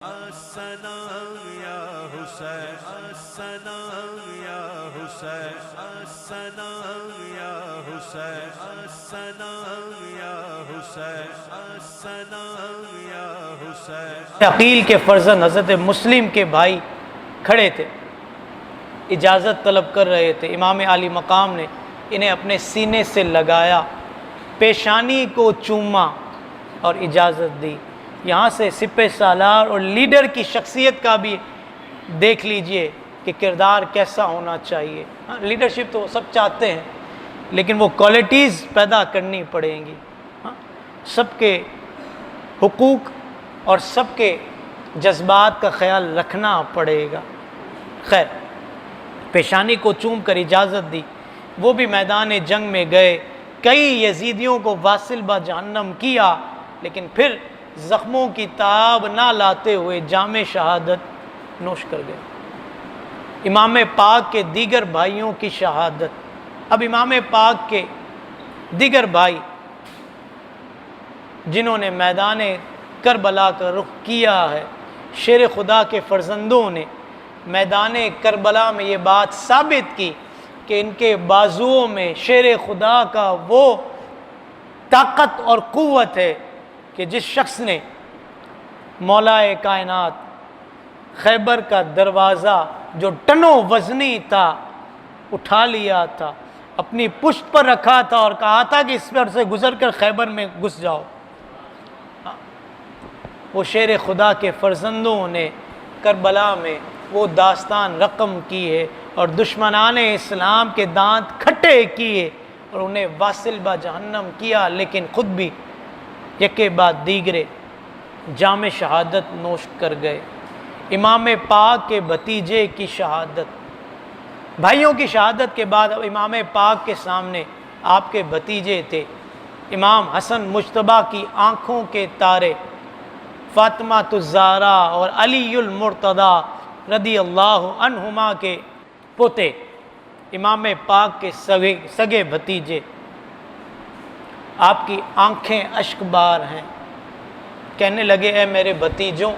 السلام یا حسین السلام یا حسین السلام یا حسین السلام یا حسین السلام یا حسین۔ عقیل کے فرزند حضرت مسلم کے بھائی کھڑے تھے، اجازت طلب کر رہے تھے۔ امام عالی مقام نے انہیں اپنے سینے سے لگایا، پیشانی کو چوما اور اجازت دی۔ یہاں سے سپہ سالار اور لیڈر کی شخصیت کا بھی دیکھ لیجئے کہ کردار کیسا ہونا چاہیے۔ لیڈرشپ تو سب چاہتے ہیں، لیکن وہ کوالٹیز پیدا کرنی پڑیں گی۔ سب کے حقوق اور سب کے جذبات کا خیال رکھنا پڑے گا۔ خیر، پیشانی کو چوم کر اجازت دی۔ وہ بھی میدان جنگ میں گئے، کئی یزیدیوں کو واصل با جہنم کیا، لیکن پھر زخموں کی تاب نہ لاتے ہوئے جام شہادت نوش کر گئے۔ امام پاک کے دیگر بھائیوں کی شہادت۔ اب امام پاک کے دیگر بھائی جنہوں نے میدان کربلا کا رخ کیا ہے، شیر خدا کے فرزندوں نے میدان کربلا میں یہ بات ثابت کی کہ ان کے بازوؤں میں شیر خدا کا وہ طاقت اور قوت ہے کہ جس شخص نے مولا کائنات خیبر کا دروازہ جو ٹنوں وزنی تھا اٹھا لیا تھا، اپنی پشت پر رکھا تھا اور کہا تھا کہ اس پر سے گزر کر خیبر میں گھس جاؤ، وہ شیر خدا کے فرزندوں نے کربلا میں وہ داستان رقم کی ہے اور دشمنان اسلام کے دانت کھٹے کیے اور انہیں واصل با جہنم کیا، لیکن خود بھی یکے بعد دیگرے جام شہادت نوش کر گئے۔ امام پاک کے بھتیجے کی شہادت۔ بھائیوں کی شہادت کے بعد امام پاک کے سامنے آپ کے بھتیجے تھے، امام حسن مجتبیٰ کی آنکھوں کے تارے، فاطمہ الزہرا اور علی المرتضیٰ رضی اللہ عنہما کے پوتے، امام پاک کے سگے بھتیجے۔ آپ کی آنکھیں اشک بار ہیں، کہنے لگے اے میرے بھتیجوں،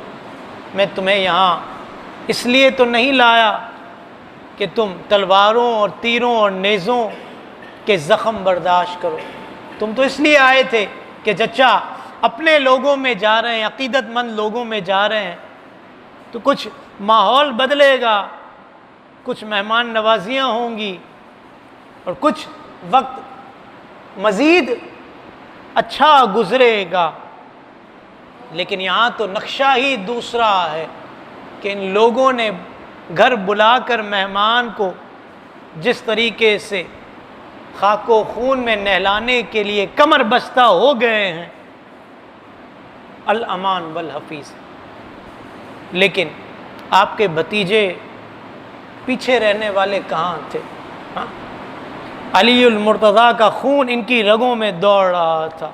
میں تمہیں یہاں اس لیے تو نہیں لایا کہ تم تلواروں اور تیروں اور نیزوں کے زخم برداشت کرو، تم تو اس لیے آئے تھے کہ چچا اپنے لوگوں میں جا رہے ہیں، عقیدت مند لوگوں میں جا رہے ہیں تو کچھ ماحول بدلے گا، کچھ مہمان نوازیاں ہوں گی اور کچھ وقت مزید اچھا گزرے گا، لیکن یہاں تو نقشہ ہی دوسرا ہے کہ ان لوگوں نے گھر بلا کر مہمان کو جس طریقے سے خاک و خون میں نہلانے کے لیے کمر بستہ ہو گئے ہیں، الامان والحفیظ، لیکن آپ کے بھتیجے پیچھے رہنے والے کہاں تھے؟ علی المرتضیٰ کا خون ان کی رگوں میں دوڑ رہا تھا۔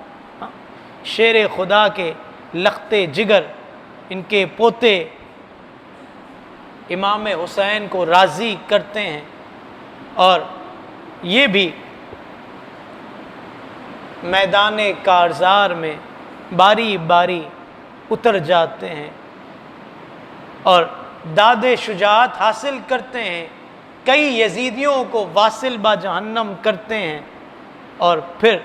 شیر خدا کے لختے جگر ان کے پوتے امام حسین کو راضی کرتے ہیں اور یہ بھی میدان کارزار میں باری باری اتر جاتے ہیں اور داد شجاعت حاصل کرتے ہیں، کئی یزیدیوں کو واصل با جہنم کرتے ہیں اور پھر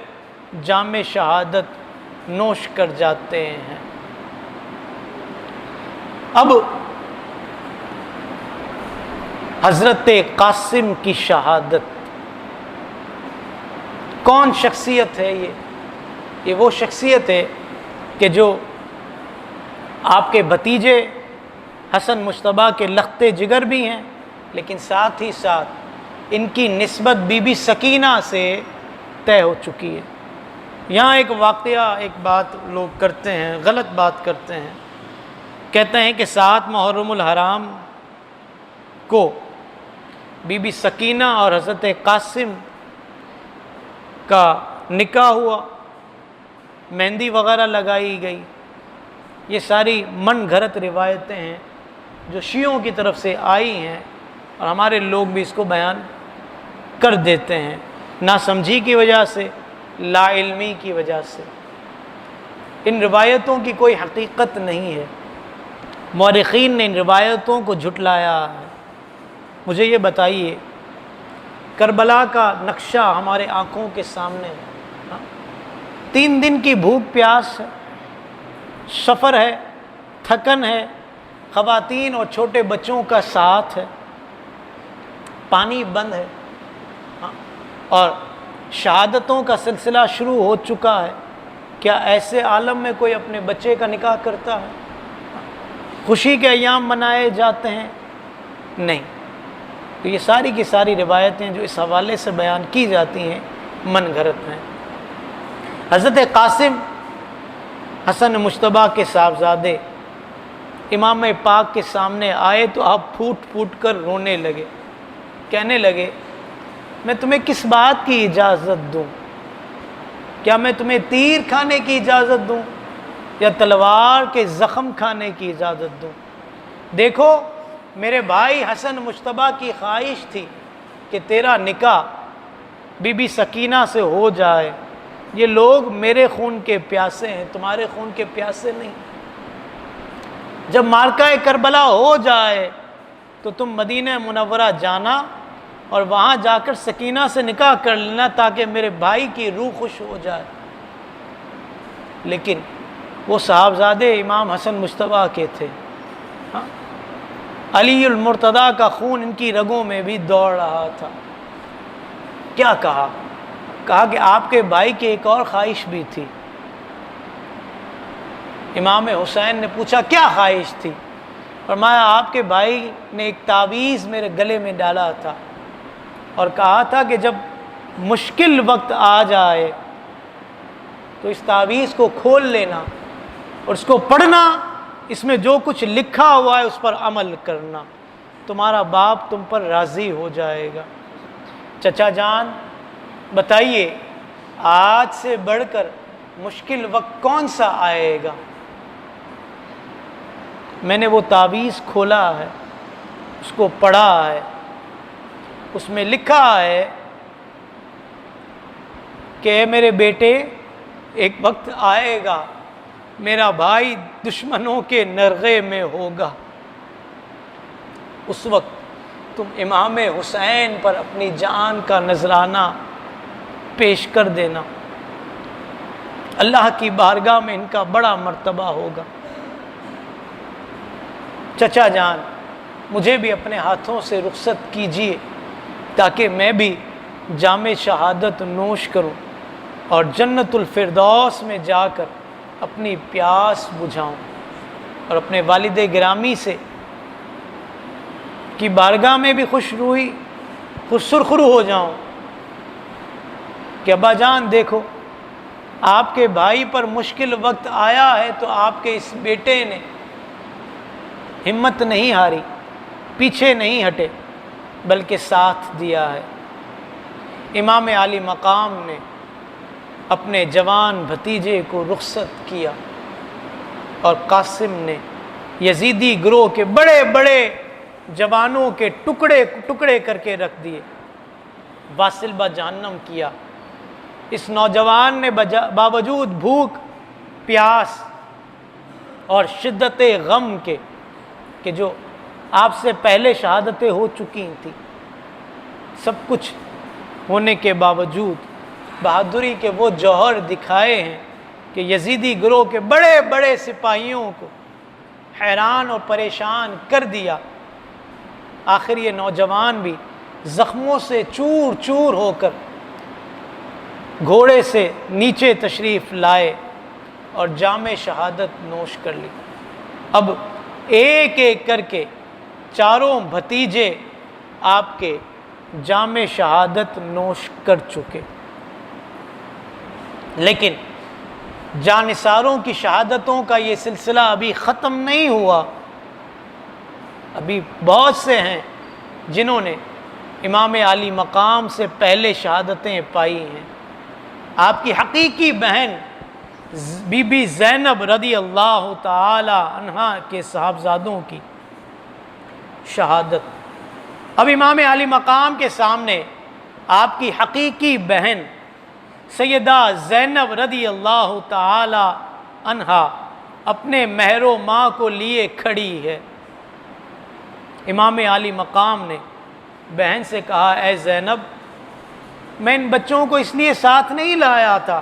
جام شہادت نوش کر جاتے ہیں۔ اب حضرت قاسم کی شہادت۔ کون شخصیت ہے یہ وہ شخصیت ہے کہ جو آپ کے بھتیجے حسن مجتبیٰ کے لختے جگر بھی ہیں، لیکن ساتھ ہی ساتھ ان کی نسبت بی بی سکینہ سے طے ہو چکی ہے۔ یہاں ایک واقعہ، ایک بات لوگ کرتے ہیں، غلط بات کرتے ہیں، کہتے ہیں کہ 7 محرم الحرام کو بی بی سکینہ اور حضرت قاسم کا نکاح ہوا، مہندی وغیرہ لگائی گئی۔ یہ ساری من گھڑت روایتیں ہیں جو شیعوں کی طرف سے آئی ہیں اور ہمارے لوگ بھی اس کو بیان کر دیتے ہیں، ناسمجھی کی وجہ سے، لا علمی کی وجہ سے۔ ان روایتوں کی کوئی حقیقت نہیں ہے۔ مورخین نے ان روایتوں کو جھٹلایا ہے۔ مجھے یہ بتائیے، کربلا کا نقشہ ہمارے آنکھوں کے سامنے ہے، 3 دن کی بھوک پیاس ہے، سفر ہے، تھکن ہے، خواتین اور چھوٹے بچوں کا ساتھ ہے، پانی بند ہے، اور شہادتوں کا سلسلہ شروع ہو چکا ہے۔ کیا ایسے عالم میں کوئی اپنے بچے کا نکاح کرتا ہے؟ خوشی کے ایام منائے جاتے ہیں؟ نہیں۔ تو یہ ساری کی ساری روایتیں جو اس حوالے سے بیان کی جاتی ہیں من گھڑت ہیں۔ حضرت قاسم حسن مجتبیٰ کے صاحبزادے امام پاک کے سامنے آئے تو آپ پھوٹ پھوٹ کر رونے لگے، کہنے لگے میں تمہیں کس بات کی اجازت دوں؟ کیا میں تمہیں تیر کھانے کی اجازت دوں یا تلوار کے زخم کھانے کی اجازت دوں؟ دیکھو میرے بھائی حسن مجتبیٰ کی خواہش تھی کہ تیرا نکاح بی بی سکینہ سے ہو جائے۔ یہ لوگ میرے خون کے پیاسے ہیں، تمہارے خون کے پیاسے نہیں۔ جب معرکہ کربلا ہو جائے تو تم مدینہ منورہ جانا اور وہاں جا کر سکینہ سے نکاح کر لینا تاکہ میرے بھائی کی روح خوش ہو جائے۔ لیکن وہ صاحبزادے امام حسن مجتبیٰ کے تھے، علی المرتضیٰ کا خون ان کی رگوں میں بھی دوڑ رہا تھا۔ کیا کہا کہ آپ کے بھائی کی ایک اور خواہش بھی تھی۔ امام حسین نے پوچھا کیا خواہش تھی؟ فرمایا آپ کے بھائی نے ایک تعویذ میرے گلے میں ڈالا تھا اور کہا تھا کہ جب مشکل وقت آ جائے تو اس تعویذ کو کھول لینا اور اس کو پڑھنا، اس میں جو کچھ لکھا ہوا ہے اس پر عمل کرنا، تمہارا باپ تم پر راضی ہو جائے گا۔ چچا جان بتائیے آج سے بڑھ کر مشکل وقت کون سا آئے گا؟ میں نے وہ تعویذ کھولا ہے، اس کو پڑھا ہے، اس میں لکھا ہے کہ اے میرے بیٹے ایک وقت آئے گا میرا بھائی دشمنوں کے نرغے میں ہوگا، اس وقت تم امام حسین پر اپنی جان کا نذرانہ پیش کر دینا، اللہ کی بارگاہ میں ان کا بڑا مرتبہ ہوگا۔ چچا جان مجھے بھی اپنے ہاتھوں سے رخصت کیجیے تاکہ میں بھی جام شہادت نوش کروں اور جنت الفردوس میں جا کر اپنی پیاس بجھاؤں اور اپنے والد گرامی سے کی بارگاہ میں بھی خوش سرخرو ہو جاؤں کہ ابا جان دیکھو آپ کے بھائی پر مشکل وقت آیا ہے تو آپ کے اس بیٹے نے ہمت نہیں ہاری، پیچھے نہیں ہٹے بلکہ ساتھ دیا ہے۔ امام عالی مقام نے اپنے جوان بھتیجے کو رخصت کیا اور قاسم نے یزیدی گروہ کے بڑے بڑے جوانوں کے ٹکڑے کر کے رکھ دیے، واصل با جہنم کیا۔ اس نوجوان نے باوجود بھوک پیاس اور شدت غم کے کہ جو آپ سے پہلے شہادتیں ہو چکی تھیں، سب کچھ ہونے کے باوجود بہادری کے وہ جوہر دکھائے ہیں کہ یزیدی گروہ کے بڑے بڑے سپاہیوں کو حیران اور پریشان کر دیا۔ آخر یہ نوجوان بھی زخموں سے چور چور ہو کر گھوڑے سے نیچے تشریف لائے اور جام شہادت نوش کر لی۔ اب ایک ایک کر کے چاروں بھتیجے آپ کے جام شہادت نوش کر چکے، لیکن جانثاروں کی شہادتوں کا یہ سلسلہ ابھی ختم نہیں ہوا۔ ابھی بہت سے ہیں جنہوں نے امام عالی مقام سے پہلے شہادتیں پائی ہیں۔ آپ کی حقیقی بہن بی بی زینب رضی اللہ تعالی عنہا کے صاحبزادوں کی شہادت۔ اب امام عالی مقام کے سامنے آپ کی حقیقی بہن سیدہ زینب رضی اللہ تعالی عنہا اپنے مہر و ماں کو لیے کھڑی ہے۔ امام عالی مقام نے بہن سے کہا، اے زینب، میں ان بچوں کو اس لیے ساتھ نہیں لایا تھا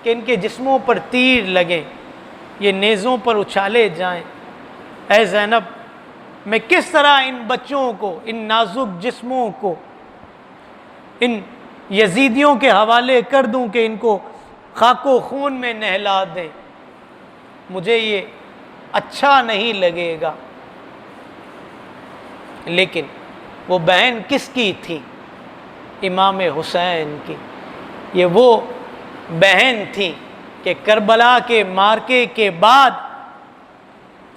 کہ ان کے جسموں پر تیر لگیں، یہ نیزوں پر اچھالے جائیں۔ اے زینب، میں کس طرح ان بچوں کو، ان نازک جسموں کو ان یزیدیوں کے حوالے کر دوں کہ ان کو خاک و خون میں نہلا دیں؟ مجھے یہ اچھا نہیں لگے گا۔ لیکن وہ بہن کس کی تھی؟ امام حسین کی۔ یہ وہ بہن تھی کہ کربلا کے معرکے کے بعد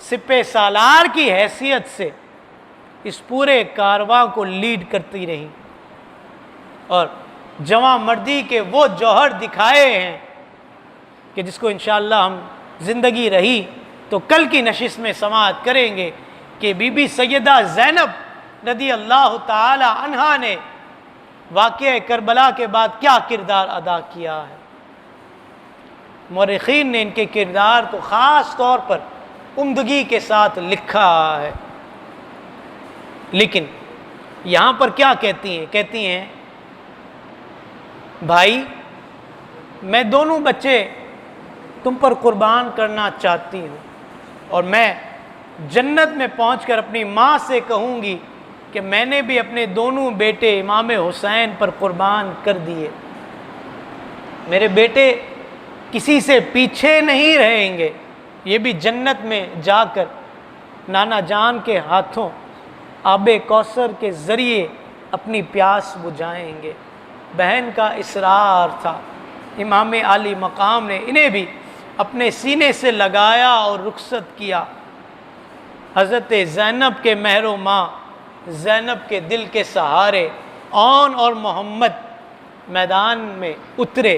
سپہ سالار کی حیثیت سے اس پورے کارواں کو لیڈ کرتی رہی اور جواں مردی کے وہ جوہر دکھائے ہیں کہ جس کو انشاءاللہ ہم زندگی رہی تو کل کی نشست میں سماعت کریں گے کہ بی بی سیدہ زینب رضی اللہ تعالی عنہا نے واقعہ کربلا کے بعد کیا کردار ادا کیا ہے۔ مورخین نے ان کے کردار کو خاص طور پر عمدگی کے ساتھ لکھا ہے۔ لیکن یہاں پر کیا کہتی ہیں بھائی، میں دونوں بچے تم پر قربان کرنا چاہتی ہوں اور میں جنت میں پہنچ کر اپنی ماں سے کہوں گی کہ میں نے بھی اپنے دونوں بیٹے امام حسین پر قربان کر دیے۔ میرے بیٹے کسی سے پیچھے نہیں رہیں گے، یہ بھی جنت میں جا کر نانا جان کے ہاتھوں آب کوثر کے ذریعے اپنی پیاس بجھائیں گے۔ بہن کا اصرار تھا۔ امام عالی مقام نے انہیں بھی اپنے سینے سے لگایا اور رخصت کیا۔ حضرت زینب کے مہر و ماں زینب کے دل کے سہارے اون اور محمد میدان میں اترے۔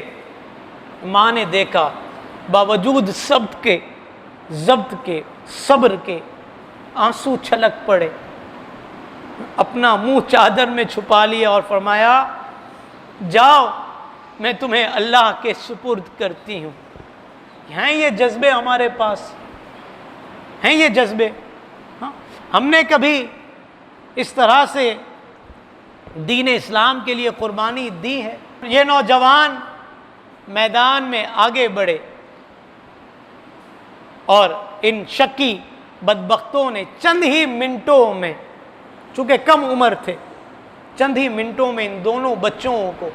ماں نے دیکھا باوجود ضبط کے صبر کے آنسو چھلک پڑے، اپنا منہ چادر میں چھپا لیا اور فرمایا، جاؤ میں تمہیں اللہ کے سپرد کرتی ہوں۔ ہیں یہ جذبے ہمارے پاس، ہیں یہ جذبے؟ ہم نے کبھی اس طرح سے دین اسلام کے لیے قربانی دی ہے؟ یہ نوجوان میدان میں آگے بڑھے اور ان شکی بدبختوں نے چند ہی منٹوں میں، چونکہ کم عمر تھے، چند ہی منٹوں میں ان دونوں بچوں کو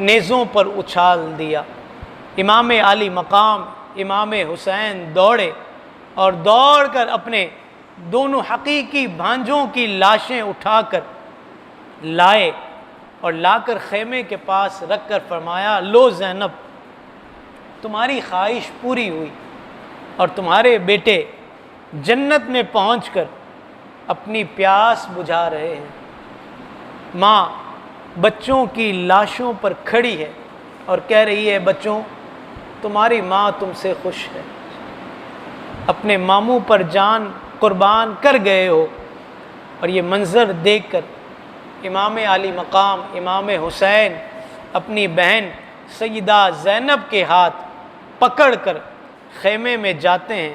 نیزوں پر اچھال دیا۔ امام عالی مقام امام حسین دوڑے اور دوڑ کر اپنے دونوں حقیقی بھانجوں کی لاشیں اٹھا کر لائے اور لا کر خیمے کے پاس رکھ کر فرمایا، لو زینب، تمہاری خواہش پوری ہوئی اور تمہارے بیٹے جنت میں پہنچ کر اپنی پیاس بجھا رہے ہیں۔ ماں بچوں کی لاشوں پر کھڑی ہے اور کہہ رہی ہے، بچوں، تمہاری ماں تم سے خوش ہے، اپنے ماموں پر جان قربان کر گئے ہو۔ اور یہ منظر دیکھ کر امام عالی مقام امام حسین اپنی بہن سیدہ زینب کے ہاتھ پکڑ کر خیمے میں جاتے ہیں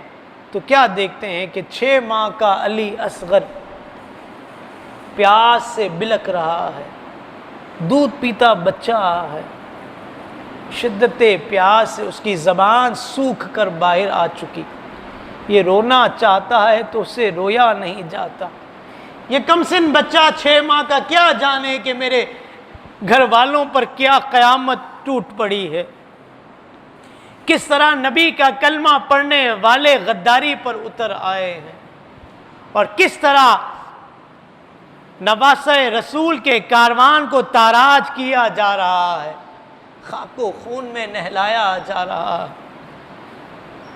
تو کیا دیکھتے ہیں کہ 6 ماہ کا علی اصغر پیاس سے بلک رہا ہے، دودھ پیتا بچہ ہے، شدت پیاس سے اس کی زبان سوکھ کر باہر آ چکی، یہ رونا چاہتا ہے تو اسے رویا نہیں جاتا۔ یہ کم سن بچہ 6 ماہ کا کیا جانے کہ میرے گھر والوں پر کیا قیامت ٹوٹ پڑی ہے، کس طرح نبی کا کلمہ پڑھنے والے غداری پر اتر آئے ہیں اور کس طرح نواسہ رسول کے کاروان کو تاراج کیا جا رہا ہے، خاک و خون میں نہلایا جا رہا ہے،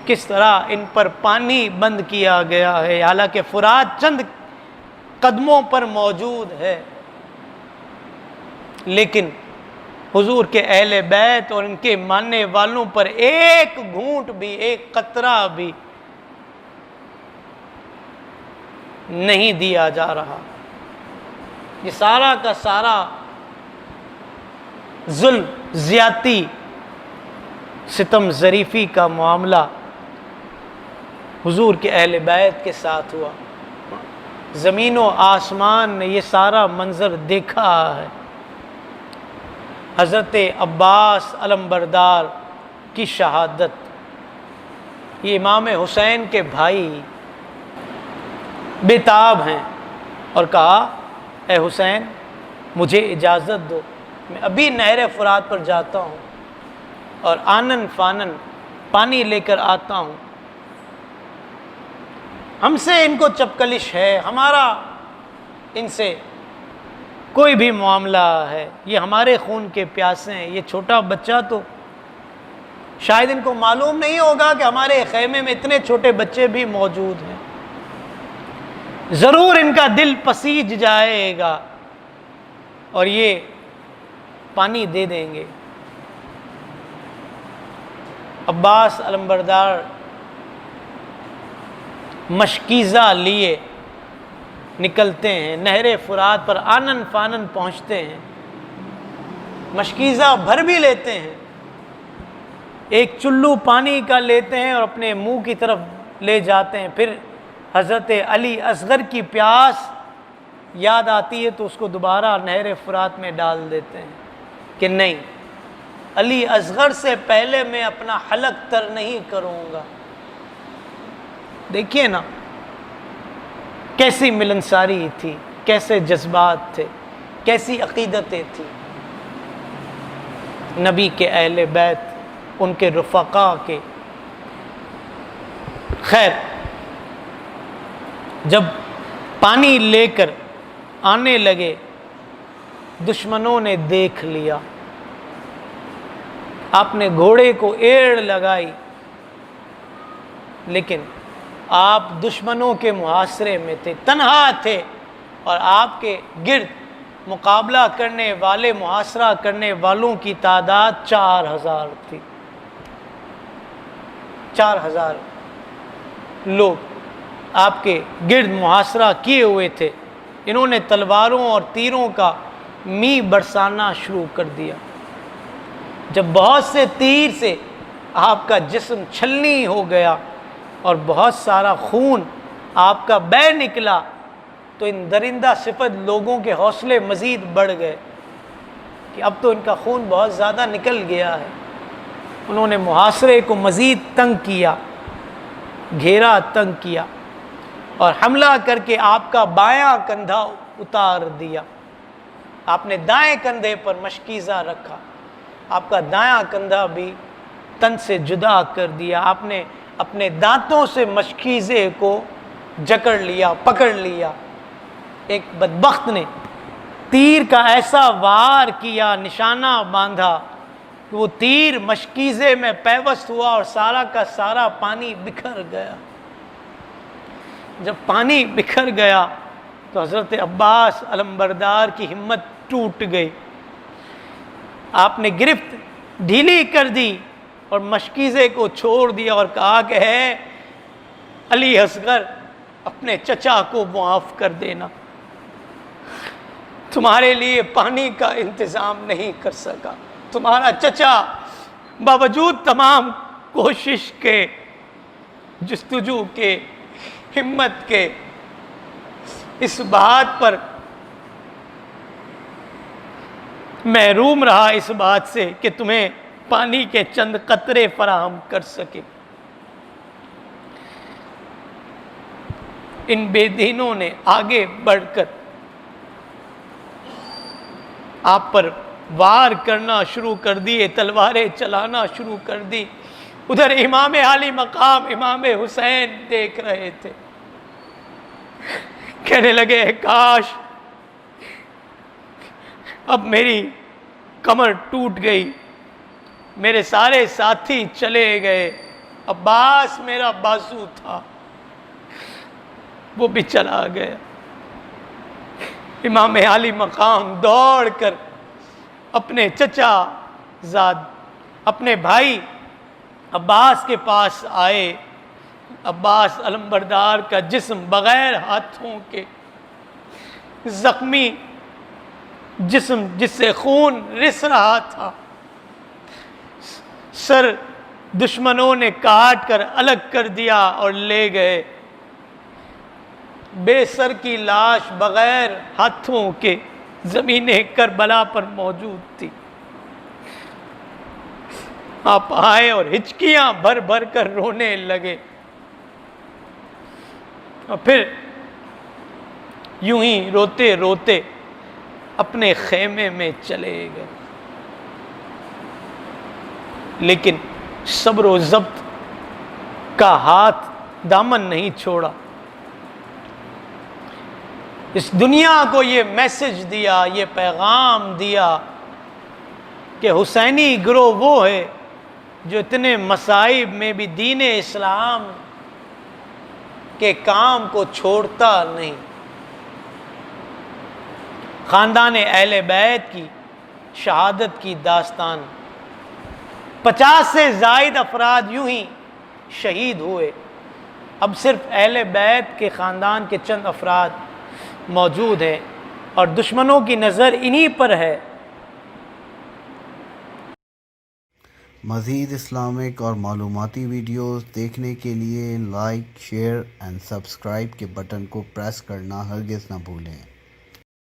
کس طرح ان پر پانی بند کیا گیا ہے، حالانکہ فرات چند قدموں پر موجود ہے، لیکن حضور کے اہل بیت اور ان کے ماننے والوں پر ایک گھونٹ بھی، ایک قطرہ بھی نہیں دیا جا رہا۔ یہ سارا کا سارا ظلم، زیادتی، ستم ظریفی کا معاملہ حضور کے اہل بیت کے ساتھ ہوا۔ زمین و آسمان نے یہ سارا منظر دیکھا ہے۔ حضرت عباس علمبردار کی شہادت، یہ امام حسین کے بھائی بےتاب ہیں، اور کہا اے حسین مجھے اجازت دو، میں ابھی نہر فرات پر جاتا ہوں اور آنن فانن پانی لے کر آتا ہوں۔ ہم سے ان کو چپکلش ہے، ہمارا ان سے کوئی بھی معاملہ ہے، یہ ہمارے خون کے پیاسے ہیں۔ یہ چھوٹا بچہ تو شاید ان کو معلوم نہیں ہوگا کہ ہمارے خیمے میں اتنے چھوٹے بچے بھی موجود ہیں، ضرور ان کا دل پسیج جائے گا اور یہ پانی دے دیں گے۔ عباس علمبردار مشکیزہ لیے نکلتے ہیں، نہر فرات پر آنن فانن پہنچتے ہیں، مشکیزہ بھر بھی لیتے ہیں، ایک چلو پانی کا لیتے ہیں اور اپنے منہ کی طرف لے جاتے ہیں۔ پھر حضرت علی اصغر کی پیاس یاد آتی ہے تو اس کو دوبارہ نہر فرات میں ڈال دیتے ہیں کہ نہیں، علی اصغر سے پہلے میں اپنا حلق تر نہیں کروں گا۔ دیکھیے نا کیسی ملنساری تھی، کیسے جذبات تھے، کیسی عقیدتیں تھیں۔ نبی کے اہل بیت، ان کے رفقا کے۔ خیر، جب پانی لے کر آنے لگے دشمنوں نے دیکھ لیا، آپ نے گھوڑے کو ایڑ لگائی، لیکن آپ دشمنوں کے محاصرے میں تھے، تنہا تھے، اور آپ کے گرد مقابلہ کرنے والے، محاصرہ کرنے والوں کی تعداد 4000 تھی۔ 4000 لوگ آپ کے گرد محاصرہ کیے ہوئے تھے۔ انہوں نے تلواروں اور تیروں کا می برسانا شروع کر دیا۔ جب بہت سے تیر سے آپ کا جسم چھلنی ہو گیا اور بہت سارا خون آپ کا بہہ نکلا، تو ان درندہ صفت لوگوں کے حوصلے مزید بڑھ گئے کہ اب تو ان کا خون بہت زیادہ نکل گیا ہے۔ انہوں نے محاصرے کو مزید تنگ کیا، گھیرا تنگ کیا، اور حملہ کر کے آپ کا بایاں کندھا اتار دیا۔ آپ نے دائیں کندھے پر مشکیزہ رکھا، آپ کا دایاں کندھا بھی تن سے جدا کر دیا۔ آپ نے اپنے دانتوں سے مشکیزے کو جکڑ لیا، پکڑ لیا۔ ایک بدبخت نے تیر کا ایسا وار کیا، نشانہ باندھا کہ وہ تیر مشکیزے میں پیوست ہوا اور سارا کا سارا پانی بکھر گیا۔ جب پانی بکھر گیا تو حضرت عباس علمبردار کی ہمت ٹوٹ گئی۔ آپ نے گرفت ڈھیلی کر دی اور مشکیزے کو چھوڑ دیا اور کہا کہ ہے علی اصغر، اپنے چچا کو معاف کر دینا، تمہارے لیے پانی کا انتظام نہیں کر سکا۔ تمہارا چچا باوجود تمام کوشش کے، جستجو کے، ہمت کے، اس بات پر محروم رہا، اس بات سے کہ تمہیں پانی کے چند قطرے فراہم کر سکے۔ ان بے دینوں نے آگے بڑھ کر آپ پر وار کرنا شروع کر دیے، تلواریں چلانا شروع کر دی۔ ادھر امام عالی مقام امام حسین دیکھ رہے تھے، کہنے لگے کاش اب میری کمر ٹوٹ گئی، میرے سارے ساتھی چلے گئے، عباس میرا بازو تھا وہ بھی چلا گیا۔ امام عالی مقام دوڑ کر اپنے چچا زاد، اپنے بھائی عباس کے پاس آئے۔ عباس علمبردار کا جسم بغیر ہاتھوں کے، زخمی جسم جس سے خون رس رہا تھا، سر دشمنوں نے کاٹ کر الگ کر دیا اور لے گئے۔ بے سر کی لاش بغیر ہاتھوں کے زمین کربلا پر موجود تھی۔ آپ آئے اور ہچکیاں بھر بھر کر رونے لگے، اور پھر یوں ہی روتے روتے اپنے خیمے میں چلے گئے، لیکن صبر و ضبط کا ہاتھ دامن نہیں چھوڑا۔ اس دنیا کو یہ میسج دیا، یہ پیغام دیا کہ حسینی گروہ وہ ہے جو اتنے مصائب میں بھی دین اسلام کے کام کو چھوڑتا نہیں۔ خاندان اہل بیت کی شہادت کی داستان، 50 سے زائد افراد یوں ہی شہید ہوئے۔ اب صرف اہل بیت کے خاندان کے چند افراد موجود ہیں، اور دشمنوں کی نظر انہی پر ہے۔ مزید اسلامک اور معلوماتی ویڈیوز دیکھنے کے لیے لائک، شیئر اینڈ سبسکرائب کے بٹن کو پریس کرنا ہرگز نہ بھولیں۔